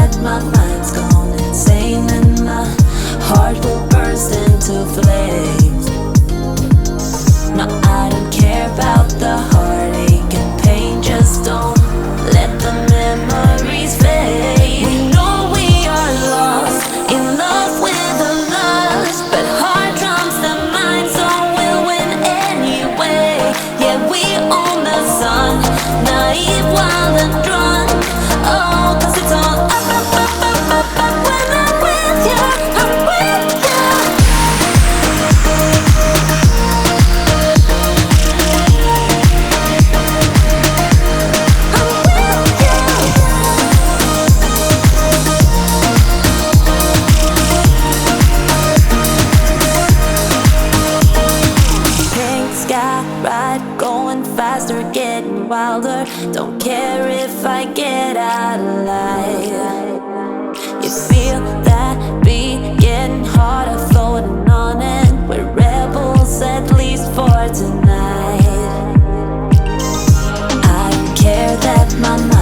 that my mind's gone insane and my heart will burst into flames. No, I don't care about the heartache and pain, just don't let the memories fade. We know we are lost, in love with a lust, but heart trumps the mind, so we'll win anyway. Yeah, we own the sun, naive, wild and drunk. Oh, 'cause it's all up, up, up, up, up, up when I'm with you, I'm with you. Pink sky ride, going faster, getting wilder. Don't care if I get out alive. You feel that beat getting harder, floating on it. We're rebels, at least for tonight. I don't care that my mind